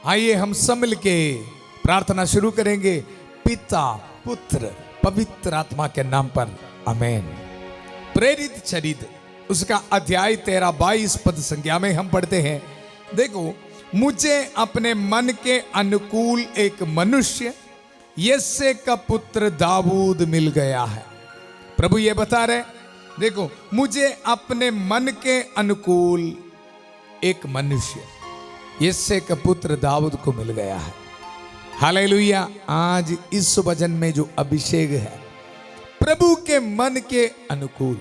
आइए हम सब मिल के प्रार्थना शुरू करेंगे। पिता पुत्र पवित्र आत्मा के नाम पर आमीन। प्रेरित चरित्र उसका अध्याय 13-22 पद संख्या में हम पढ़ते हैं। देखो, मुझे अपने मन के अनुकूल एक मनुष्य यिशै का पुत्र दाऊद मिल गया है। प्रभु ये बता रहे, देखो मुझे अपने मन के अनुकूल एक मनुष्य यिशै का पुत्र दाऊद को मिल गया है। हालेलुया। आज इस वचन में जो अभिषेक है प्रभु के मन के अनुकूल।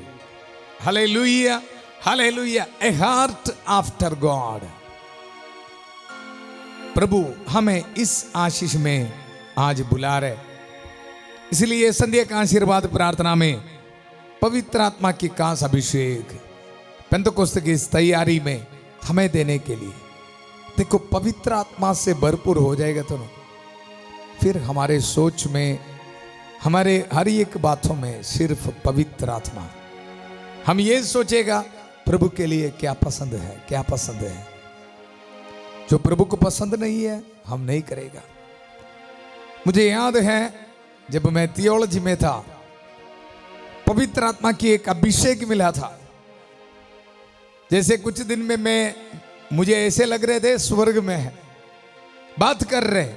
Hallelujah hallelujah. A heart after God. प्रभु हमें इस आशीष में आज बुला रहे, इसलिए संध्या का आशीर्वाद प्रार्थना में पवित्र आत्मा की खास अभिषेक पेंतुकोस्त की इस तैयारी में हमें देने के लिए। देखो, पवित्र आत्मा से भरपूर हो जाएगा तो फिर हमारे सोच में, हमारे हर एक बातों में सिर्फ पवित्र आत्मा। हम ये सोचेगा प्रभु के लिए क्या पसंद है, क्या पसंद है। जो प्रभु को पसंद नहीं है हम नहीं करेगा। मुझे याद है जब मैं थियोलॉजी में था, पवित्र आत्मा की एक अभिषेक मिला था। जैसे कुछ दिन में मुझे ऐसे लग रहे थे स्वर्ग में है, बात कर रहे,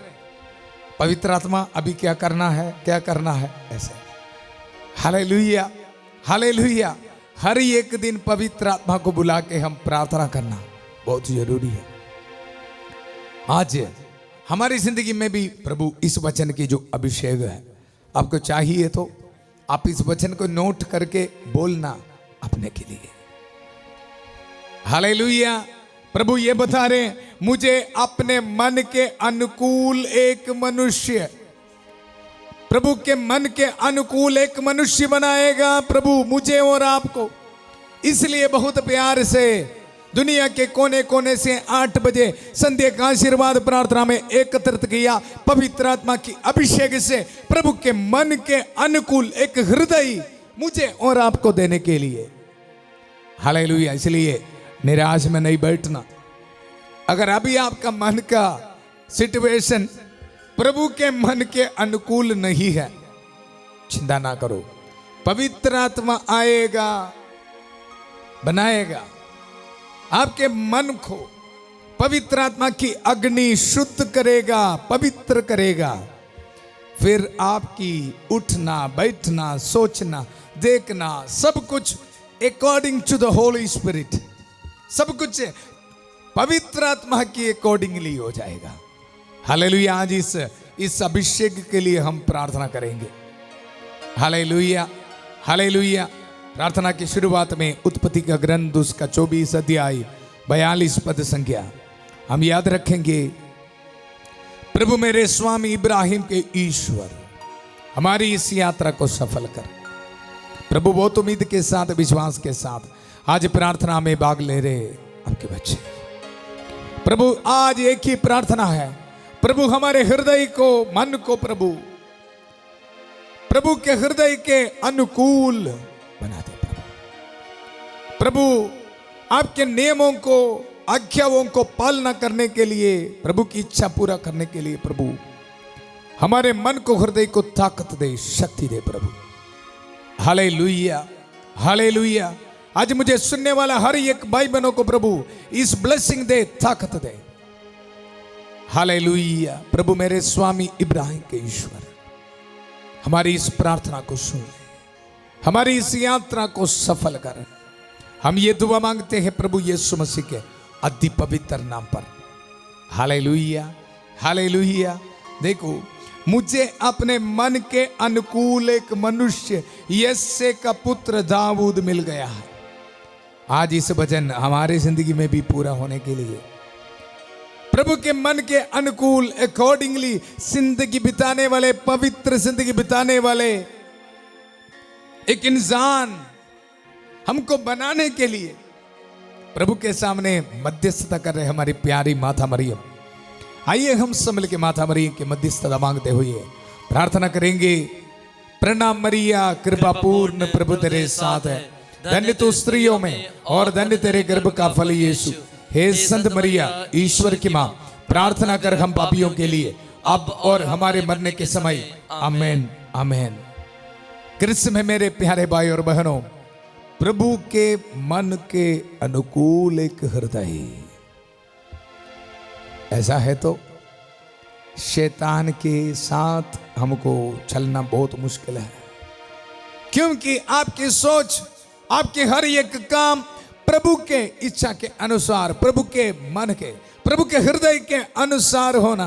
पवित्र आत्मा अभी क्या करना है, क्या करना है, ऐसे। Hallelujah hallelujah. हर एक दिन पवित्र आत्मा को बुला के हम प्रार्थना करना बहुत जरूरी है। आज हमारी जिंदगी में भी प्रभु इस वचन की जो अभिषेक है, आपको चाहिए तो आप इस वचन को नोट करके बोलना अपने के लिए। हालेलुया। प्रभु ये बता रहे, मुझे अपने मन के अनुकूल एक मनुष्य, प्रभु के मन के अनुकूल एक मनुष्य बनाएगा प्रभु मुझे और आपको। इसलिए बहुत प्यार से दुनिया के कोने कोने से 8 बजे संध्या का आशीर्वाद प्रार्थना में एकत्रित किया। पवित्र आत्मा की अभिषेक से प्रभु के मन के अनुकूल एक हृदय मुझे और आपको देने के लिए। हालेलुया। इसलिए निराश में नहीं बैठना। अगर अभी आपका मन का सिचुएशन प्रभु के मन के अनुकूल नहीं है, चिंता ना करो, पवित्र आत्मा आएगा, बनाएगा आपके मन को। पवित्र आत्मा की अग्नि शुद्ध करेगा, पवित्र करेगा। फिर आपकी उठना बैठना सोचना देखना सब कुछ according to the holy spirit, सब कुछ पवित्र आत्मा की अकॉर्डिंगली हो जाएगा। हालेलुया। आज इस अभिषेक के लिए हम प्रार्थना करेंगे। Hallelujah hallelujah. प्रार्थना की शुरुआत में उत्पत्ति का ग्रंथ उसका 24 अध्याय 42 पद संख्या हम याद रखेंगे। प्रभु मेरे स्वामी इब्राहिम के ईश्वर, हमारी इस यात्रा को सफल कर। प्रभु बहुत उम्मीद के साथ, विश्वास के साथ आज प्रार्थना में भाग ले रहे आपके बच्चे। प्रभु आज एक ही प्रार्थना है, प्रभु हमारे हृदय को, मन को प्रभु के हृदय के अनुकूल बना दे। प्रभु आपके नियमों को, आज्ञाओं को पालना करने के लिए, प्रभु की इच्छा पूरा करने के लिए प्रभु हमारे मन को, हृदय को ताकत दे, शक्ति दे प्रभु। Hallelujah hallelujah. आज मुझे सुनने वाला हर एक भाई बहनों को प्रभु इस ब्लेसिंग दे, ताकत दे। हालेलुया। प्रभु मेरे स्वामी इब्राहिम के ईश्वर, हमारी इस प्रार्थना को सुन, हमारी इस यात्रा को सफल कर। हम ये दुआ मांगते हैं प्रभु यीशु मसीह के अति पवित्र नाम पर। Hallelujah hallelujah. देखो, मुझे अपने मन के अनुकूल एक मनुष्य यिशै का पुत्र दाऊद मिल गया है। आज इस वचन हमारे जिंदगी में भी पूरा होने के लिए प्रभु के मन के अनुकूल अकॉर्डिंगली जिंदगी बिताने वाले, पवित्र जिंदगी बिताने वाले एक इंसान हमको बनाने के लिए प्रभु के सामने मध्यस्थता कर रहे हमारी प्यारी माता मरियम। आइए हम सब मिल के माता मरियम की मध्यस्थता मांगते हुए प्रार्थना करेंगे। प्रणाम मरिया, कृपा पूर्ण प्रभु तेरे साथ है, धन्य तू स्त्रियों में और धन्य तेरे गर्भ का फल यीशु। हे संत मरिया, ईश्वर की मां, प्रार्थना कर हम पापियों के लिए अब और हमारे मरने के समय। आमेन आमेन। कृष्ण में मेरे प्यारे भाई और बहनों, प्रभु के मन के अनुकूल एक हृदय, ऐसा है तो शैतान के साथ हमको चलना बहुत मुश्किल है, क्योंकि आपकी सोच, आपके हर एक काम प्रभु के इच्छा के अनुसार, प्रभु के मन के, प्रभु के हृदय के अनुसार होना।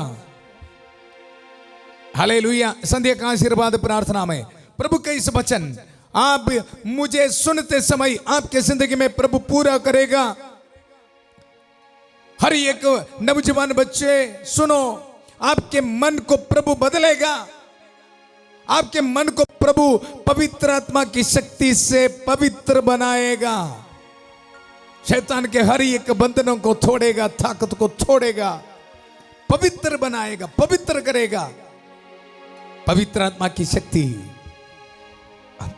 हालेलुया। संध्या का आशीर्वाद प्रार्थना में प्रभु के इस वचन आप मुझे सुनते समय आपके जिंदगी में प्रभु पूरा करेगा। हर एक नौजवान बच्चे सुनो, आपके मन को प्रभु बदलेगा, आपके मन को प्रभु पवित्र आत्मा की शक्ति से पवित्र बनाएगा, शैतान के हर एक बंधनों को तोड़ेगा, ताकत को तोड़ेगा, पवित्र बनाएगा, पवित्र करेगा। पवित्र आत्मा की शक्ति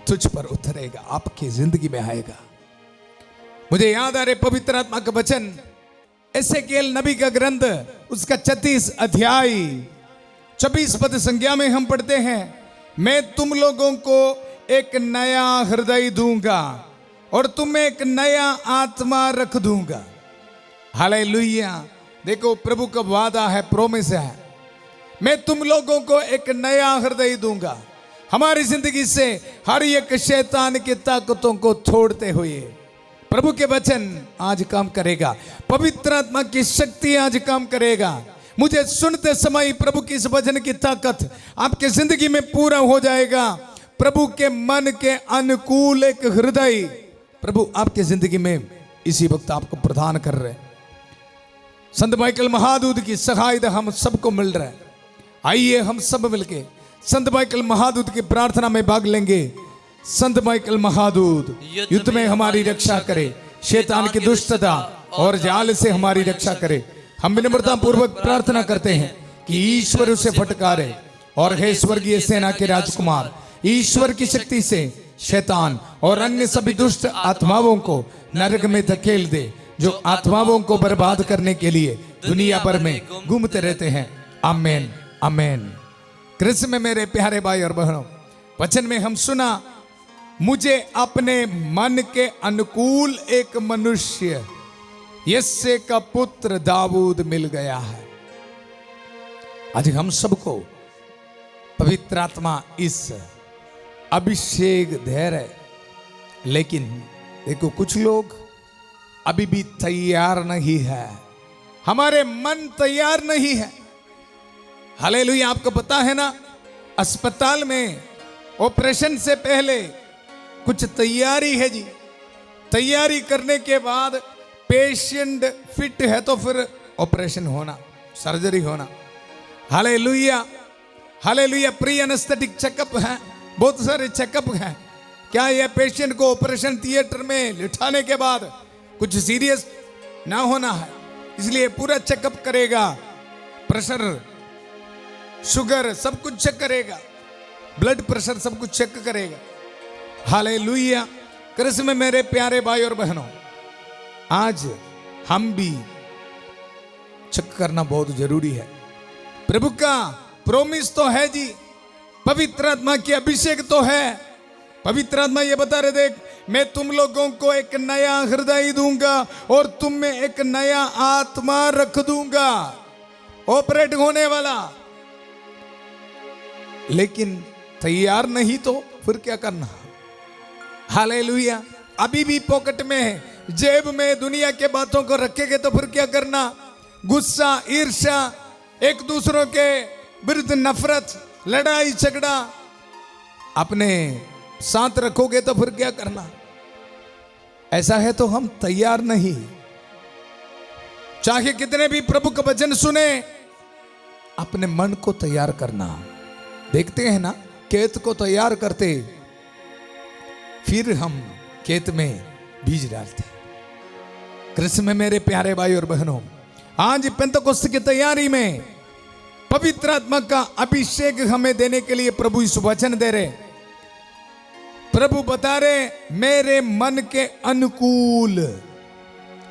तुझ पर उतरेगा, आपकी जिंदगी में आएगा। मुझे याद आ रहे पवित्र आत्मा का वचन, एसेकिएल नबी का ग्रंथ, उसका 36 अध्याय 26 पद संज्ञा में हम पढ़ते हैं, मैं तुम लोगों को एक नया हृदय दूंगा और तुम्हें एक नया आत्मा रख दूंगा। हालेलुया। देखो प्रभु का वादा है, प्रोमिस है, मैं तुम लोगों को एक नया हृदय दूंगा। हमारी जिंदगी से हर एक शैतान की ताकतों को छोड़ते हुए प्रभु के वचन आज काम करेगा, पवित्र आत्मा की शक्ति आज काम करेगा। मुझे सुनते समय प्रभु की इस वचन की ताकत आपके जिंदगी में पूरा हो जाएगा। प्रभु के मन के अनुकूल एक हृदय प्रभु आपके जिंदगी में इसी वक्त आपको प्रदान कर रहे। संत माइकल महादूत की सहायता हम सबको मिल रहा है। आइए हम सब मिलके संत माइकल महादूत की प्रार्थना में भाग लेंगे। संत माइकल महादूत युद्ध में हमारी रक्षा करे, शैतान की दुष्टता और जाल से हमारी रक्षा करे। हम विनम्रता पूर्वक प्रार्थना करते हैं कि ईश्वर उसे फटकारे और हे स्वर्गीय सेना के राजकुमार, ईश्वर की शक्ति से शैतान और अन्य सभी दुष्ट आत्माओं को नरक में धकेल दे, जो आत्माओं को बर्बाद करने के लिए दुनिया भर में घूमते रहते हैं। आमेन आमेन। कृष्ण में मेरे प्यारे भाई और बहनों, वचन में हम सुना, मुझे अपने मन के अनुकूल एक मनुष्य यस्से का पुत्र दाऊद मिल गया है। आज हम सबको पवित्र आत्मा इस अभिषेक दे रहे, लेकिन देखो कुछ लोग अभी भी तैयार नहीं है, हमारे मन तैयार नहीं है। हालेलुया। आपको पता है ना, अस्पताल में ऑपरेशन से पहले कुछ तैयारी है जी। तैयारी करने के बाद पेशेंट फिट है तो फिर ऑपरेशन होना, सर्जरी होना। Hallelujah hallelujah. Pre anaesthetic checkup है, बहुत सारे चेकअप हैं। क्या यह पेशेंट को ऑपरेशन थिएटर में लिटाने के बाद कुछ सीरियस ना होना है, इसलिए पूरा चेकअप करेगा, प्रेशर, शुगर सब कुछ चेक करेगा, ब्लड प्रेशर सब कुछ चेक करेगा। हालेलुया। कृष्ण में मेरे प्यारे भाई और बहनों, आज हम भी चेक करना बहुत जरूरी है। प्रभु का प्रोमिस तो है जी, पवित्र आत्मा की अभिषेक तो है। पवित्र आत्मा ये बता रहे, देख मैं तुम लोगों को एक नया हृदय दूंगा और तुम में एक नया आत्मा रख दूंगा। ऑपरेट होने वाला, लेकिन तैयार नहीं तो फिर क्या करना। हालेलुया। अभी भी पॉकेट में है, जेब में दुनिया के बातों को रखेंगे तो फिर क्या करना। गुस्सा, ईर्ष्या, एक दूसरों के विरुद्ध नफरत, लड़ाई झगड़ा अपने साथ रखोगे तो फिर क्या करना। ऐसा है तो हम तैयार नहीं। चाहे कितने भी प्रभु का वचन सुने, अपने मन को तैयार करना। देखते हैं ना, खेत को तैयार करते, फिर हम खेत में बीज डालते। कृष्ण में मेरे प्यारे भाई और बहनों, आज पेंतकोस्त की तैयारी में पवित्र आत्मा का अभिषेक हमें देने के लिए प्रभु इस वचन दे रहे। प्रभु बता रहे, मेरे मन के अनुकूल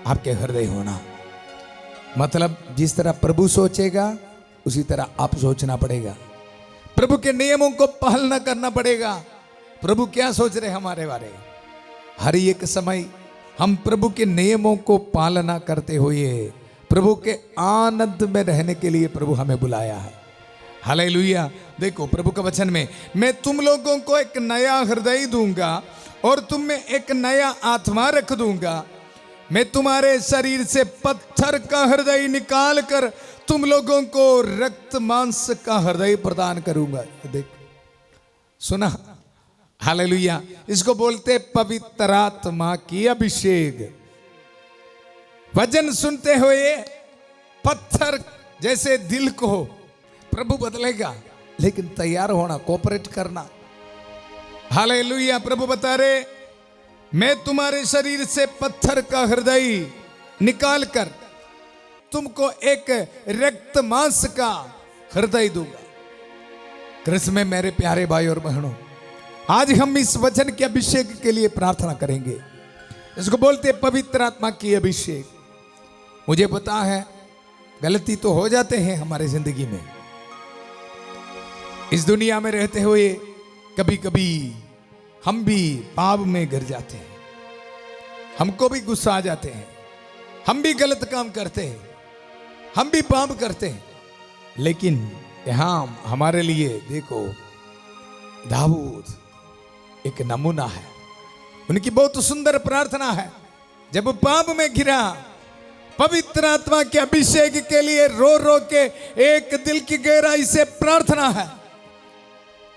आपके हृदय होना। मतलब जिस तरह प्रभु सोचेगा उसी तरह आप सोचना पड़ेगा। प्रभु के नियमों को पालना करना पड़ेगा। प्रभु क्या सोच रहे हमारे बारे में, हर एक समय हम प्रभु के नियमों को पालना करते हुए प्रभु के आनंद में रहने के लिए प्रभु हमें बुलाया है। हालेलुया। देखो प्रभु का वचन में, मैं तुम लोगों को एक नया हृदय दूंगा और तुम में एक नया आत्मा रख दूंगा। मैं तुम्हारे शरीर से पत्थर का हृदय निकाल कर तुम लोगों को रक्त मांस का हृदय प्रदान करूंगा। देख सुना, हालेलुया। इसको बोलते पवित्र आत्मा की अभिषेक। वचन सुनते हुए पत्थर जैसे दिल को प्रभु बदलेगा, लेकिन तैयार होना, कोऑपरेट करना। हालेलुया। प्रभु बता रहे, मैं तुम्हारे शरीर से पत्थर का हृदय निकाल कर तुमको एक रक्त मांस का हृदय दूंगा। कृष्ण में मेरे प्यारे भाई और बहनों, आज हम इस वचन के अभिषेक के लिए प्रार्थना करेंगे। इसको बोलते पवित्र आत्मा की अभिषेक। मुझे पता है गलती तो हो जाते हैं हमारे जिंदगी में। इस दुनिया में रहते हुए कभी कभी हम भी पाप में गिर जाते हैं, हमको भी गुस्सा आ जाते हैं, हम भी गलत काम करते हैं, हम भी पाप करते हैं। लेकिन यहां हमारे लिए देखो, दाऊद एक नमूना है। उनकी बहुत सुंदर प्रार्थना है। जब पाप में गिरा, पवित्र आत्मा के अभिषेक के लिए रो रो के एक दिल की गहराई से प्रार्थना है।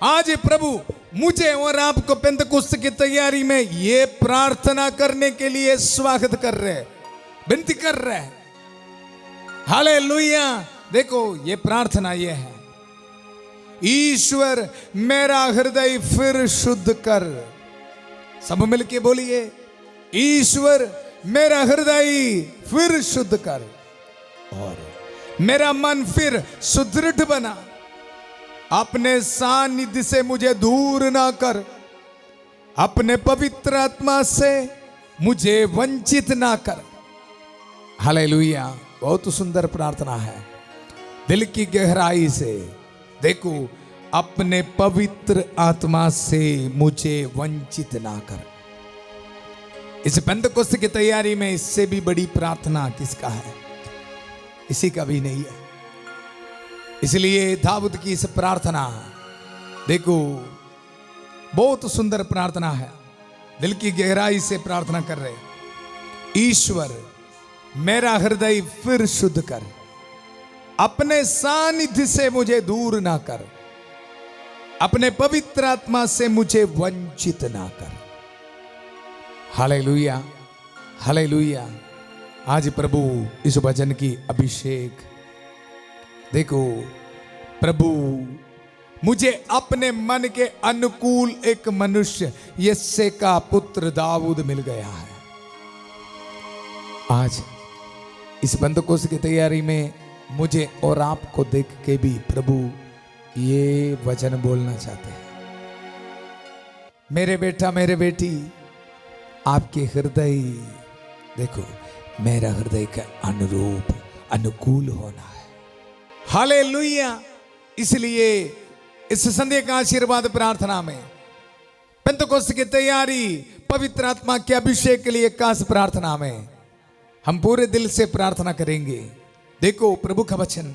आज प्रभु मुझे और आपको पेंतकुस्त की तैयारी में ये प्रार्थना करने के लिए स्वागत कर रहे, विनती कर रहे। हालेलुया। देखो ये प्रार्थना ये है, ईश्वर मेरा हृदय फिर शुद्ध कर। सब मिलके बोलिए, ईश्वर मेरा हृदय फिर शुद्ध कर और मेरा मन फिर सुदृढ़ बना। अपने सानिध्य से मुझे दूर ना कर, अपने पवित्र आत्मा से मुझे वंचित ना कर। हालेलुया। बहुत सुंदर प्रार्थना है, दिल की गहराई से। देखो, अपने पवित्र आत्मा से मुझे वंचित ना कर। इस पेंतकुस्त की तैयारी में इससे भी बड़ी प्रार्थना किसका है? किसी का भी नहीं है। इसलिए दाऊद की इस प्रार्थना, देखो बहुत सुंदर प्रार्थना है, दिल की गहराई से प्रार्थना कर रहे, ईश्वर मेरा हृदय फिर शुद्ध कर, अपने सानिध्य से मुझे दूर ना कर, अपने पवित्र आत्मा से मुझे वंचित ना कर। Hallelujah, hallelujah. आज प्रभु इस वचन की अभिषेक, देखो प्रभु मुझे अपने मन के अनुकूल एक मनुष्य यिशै का पुत्र दाऊद मिल गया है। आज इस पेंतकुस्त की तैयारी में मुझे और आपको देख के भी प्रभु ये वचन बोलना चाहते हैं, मेरे बेटा मेरे बेटी, आपके हृदय, देखो मेरा हृदय का अनुरूप अनुकूल होना है। हालेलुया। इसलिए इस संध्या का आशीर्वाद प्रार्थना में, पेंतकुस्त की तैयारी, पवित्र आत्मा के अभिषेक के लिए खास प्रार्थना में हम पूरे दिल से प्रार्थना करेंगे। देखो प्रभु का वचन,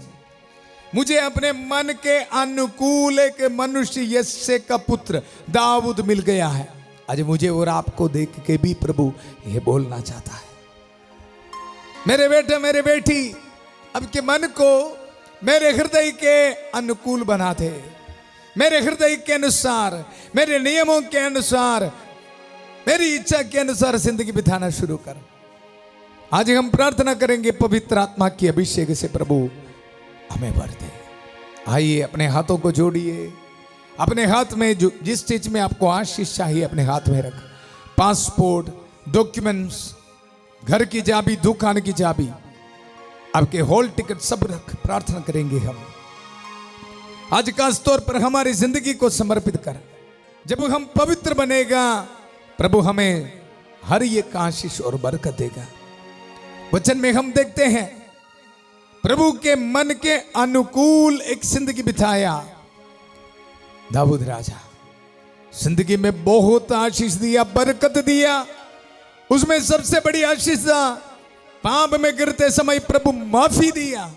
मुझे अपने मन के अनुकूल एक मनुष्य यिशै का पुत्र दाऊद मिल गया है। आज मुझे और आपको देख के भी प्रभु ये बोलना चाहता है, मेरे बेटे मेरे बेटी, अब के मन को मेरे हृदय के अनुकूल बना दे, मेरे हृदय के अनुसार, मेरे नियमों के अनुसार, मेरी इच्छा के अनुसार जिंदगी बिताना शुरू कर। आज हम प्रार्थना करेंगे पवित्र आत्मा की अभिषेक से प्रभु हमें भर दे। आइए अपने हाथों को जोड़िए, अपने हाथ में जो जिस चीज में आपको आशीष चाहिए अपने हाथ में रख। पासपोर्ट, डॉक्यूमेंट्स, घर की चाबी, दुकान की चाबी, आपके हॉल टिकट सब रख। प्रार्थना करेंगे हम आज खास तौर पर हमारी जिंदगी को समर्पित कर। जब हम पवित्र बनेगा प्रभु हमें हर एक आशीष और बरकत देगा। वचन में हम देखते हैं प्रभु के मन के अनुकूल एक जिंदगी बिताया। दाऊद राजा जिंदगी में बहुत आशीष दिया, बरकत दिया। उसमें सबसे बड़ी आशीष था पाप में गिरते समय प्रभु माफी दिया।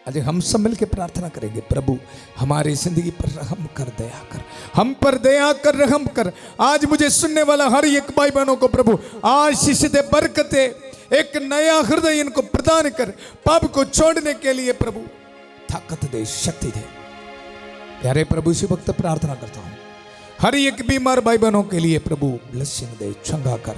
आज हम सब मिलकर प्रार्थना करेंगे, प्रभु हमारी जिंदगी पर रहम कर, दया कर, हम पर दया कर, रहम कर। आज मुझे सुनने वाला हर एक भाई बहनों को प्रभु आशीष दे, बरकत दे, एक नया हृदय इनको प्रदान कर। पाप को छोड़ने के लिए प्रभु ताकत दे, शक्ति दे। प्यारे प्रभु इसी वक्त प्रार्थना करता हूं हर एक बीमार भाई बहनों के लिए प्रभु ब्लेसिंग दे, चंगा कर।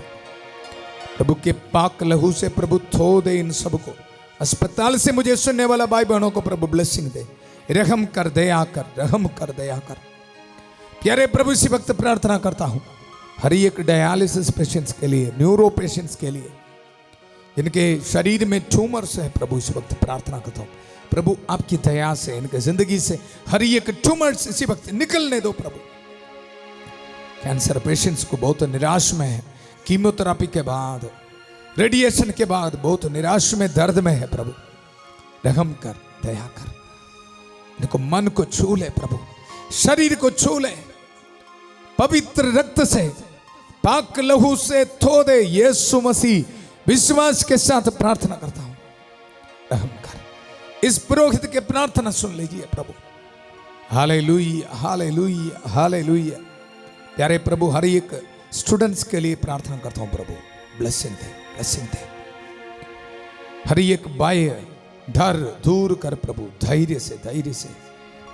प्रभु के पाक लहू से प्रभु धो दे इन सबको। अस्पताल से मुझे सुनने वाला भाई बहनों को प्रभु ब्लेसिंग दे, रहम कर, दया कर, रहम कर, दया कर। प्यारे प्रभु इसी वक्त प्रार्थना करता हूं हर एक डायलिसिस पेशेंट्स के लिए, न्यूरो पेशेंट्स के लिए, जिनके शरीर में ट्यूमर्स है। प्रभु इस वक्त प्रार्थना करता हूं प्रभु आपकी दया से इनके जिंदगी से हर एक ट्यूमर्स इसी वक्त निकलने दो। प्रभु कैंसर पेशेंट्स को बहुत निराश में है, कीमोथेरेपी के बाद, रेडिएशन के बाद बहुत निराश में, दर्द में है। प्रभु रहम कर, दया कर, इनको मन को छू ले, प्रभु शरीर को छू ले, पवित्र रक्त से, पाक लहू से धो दे। यीशु मसीह विश्वास के साथ प्रार्थना करता हूं, रहम कर। इस पुरोहित के प्रार्थना सुन लीजिए प्रभु। Hallelujah, hallelujah, hallelujah. प्यारे प्रभु हर एक स्टूडेंट्स के लिए प्रार्थना करता हूं प्रभु, ब्लेसिंग दे, ब्लेसिंग दे। हर एक बाह्य डर दूर कर प्रभु, धैर्य से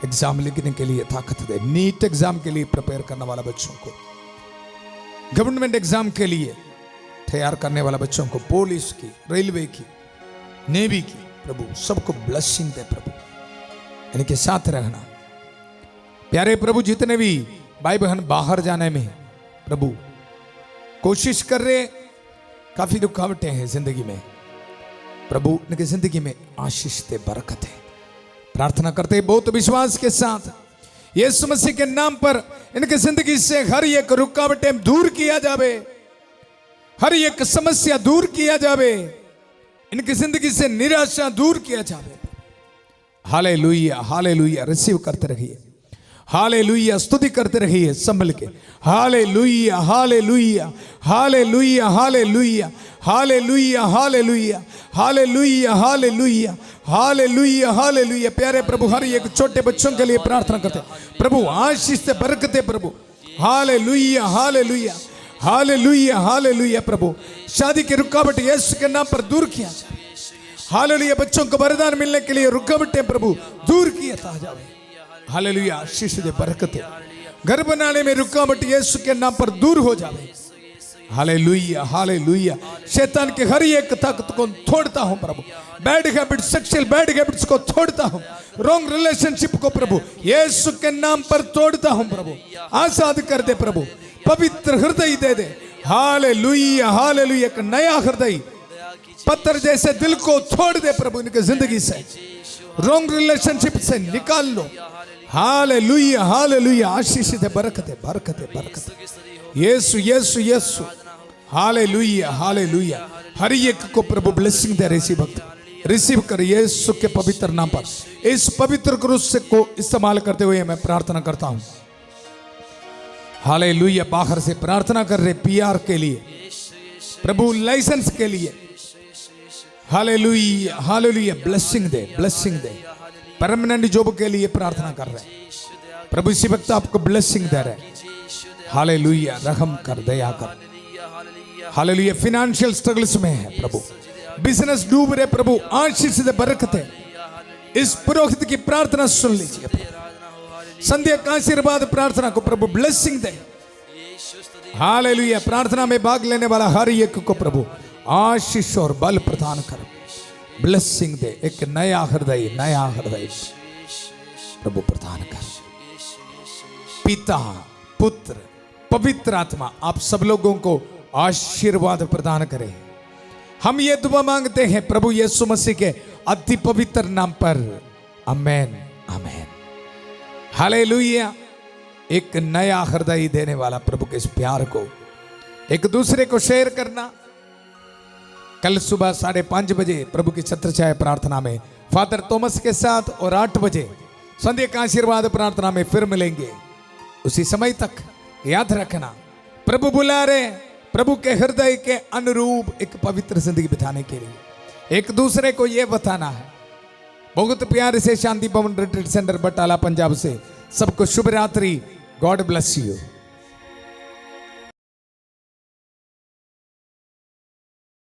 एग्जाम लिखने के लिए ताकत दे। नीट एग्जाम के लिए प्रिपेयर करने वाला बच्चों को, गवर्नमेंट एग्जाम के लिए तैयार करने वाला बच्चों को, पुलिस की, रेलवे की, नेवी की, प्रभु सबको ब्लेसिंग दे प्रभु, इनके साथ रहना। प्यारे प्रभु जितने भी भाई बहन बाहर जाने में प्रभु कोशिश कर रहे, काफी रुकावटें हैं जिंदगी में, प्रभु इनकी जिंदगी में आशीष दे, बरकत है। प्रार्थना करते बहुत विश्वास के साथ यीशु मसीह के नाम पर इनकी जिंदगी से हर एक रुकावटें दूर किया जावे, हर एक समस्या दूर किया जावे, इनकी जिंदगी से निराशा दूर किया जावे। Hallelujah, hallelujah. रिसीव करते रहिए, हालेलुया, स्तुति करते रहिए संभल के। Hallelujah, hallelujah, hallelujah, hallelujah, hallelujah, hallelujah, hallelujah, hallelujah, hallelujah, hallelujah. प्यारे प्रभु हर एक छोटे बच्चों के लिए प्रार्थना करते प्रभु आशीष से, बरकत दे प्रभु। Hallelujah, hallelujah, hallelujah, hallelujah. प्रभु शादी की रुकावट यीशु के नाम पर दूर किया जाए। हालेलुया, बच्चों को वरदान मिलने के लिए रुकावटें प्रभु दूर किया जाए। हालेलुया, आशीष दे, बरकत दे। घर बनाने में रुकावट यीशु के नाम पर दूर हो जाए। Hallelujah, hallelujah. शैतान के हर एक ताकत को तोड़ता हूं प्रभु, bad habit, sexual bad habits को तोड़ता हूं, रॉन्ग रिलेशनशिप को प्रभु यीशु के नाम पर तोड़ता हूं प्रभु। आजाद कर दे प्रभु, पवित्र हृदय दे दे। Hallelujah, hallelujah. एक नया हृदय, पत्थर जैसे दिल को तोड़ दे प्रभु, इनके जिंदगी से रॉन्ग रिलेशनशिप से निकाल लो। Hallelujah, hallelujah. आशीष दे, बरकत दे, बरकत दे, बरकत दे। यीशु, यीशु, यीशु। Hallelujah, hallelujah. हर एक को प्रभु ब्लेसिंग दे। रिसीव कर यीशु के पवित्र नाम पर। इस पवित्र क्रूस को इस्तेमाल करते हुए मैं प्रार्थना करता हूं। हालेलुया। बाहर से प्रार्थना कर रहे पीआर के लिए, प्रभु लाइसेंस के लिए। Hallelujah, hallelujah. ब्लेसिंग दे, ब्लेसिंग दे। परमानेंट जॉब के लिए प्रार्थना कर रहे हैं प्रभु, इसी वक्त आपको ब्लेसिंग दे रहे। हालेलुया, रहम कर, दया कर। हालेलुया। फाइनेंशियल स्ट्रगल्स में है प्रभु, बिजनेस डूब रहे प्रभु, आशीष दे, बरकत है। इस पुरोहित की प्रार्थना सुन लीजिए प्रभु, संध्या का आशीर्वाद प्रार्थना को प्रभु ब्लेसिंग दे। हालेलुया। प्रार्थना में भाग लेने वाला हर एक को प्रभु आशीष और बल प्रदान कर, ब्लेसिंग दे। एक नया हृदय, नया हृदय प्रभु प्रदान कर। पिता, पुत्र, पवित्र आत्मा आप सब लोगों को आशीर्वाद प्रदान करे। हम ये दुआ मांगते हैं प्रभु यीशु मसीह के अति पवित्र नाम पर, आमेन, आमेन। हालेलुया। एक नया हृदय देने वाला प्रभु के इस प्यार को एक दूसरे को शेयर करना, कल सुबह 5:30 बजे प्रभु की छत्र छाया प्रार्थना में फादर थॉमस के साथ और 8 बजे संध्या का आशीर्वाद प्रार्थना में फिर मिलेंगे। उसी समय तक याद रखना, प्रभु बुला रहे, प्रभु के हृदय के अनुरूप एक पवित्र जिंदगी बिताने के लिए एक दूसरे को यह बताना है। बहुत प्यार से शांति भवन रिट्रीट सेंटर बटाला पंजाब से सबको शुभ रात्रि। God bless you.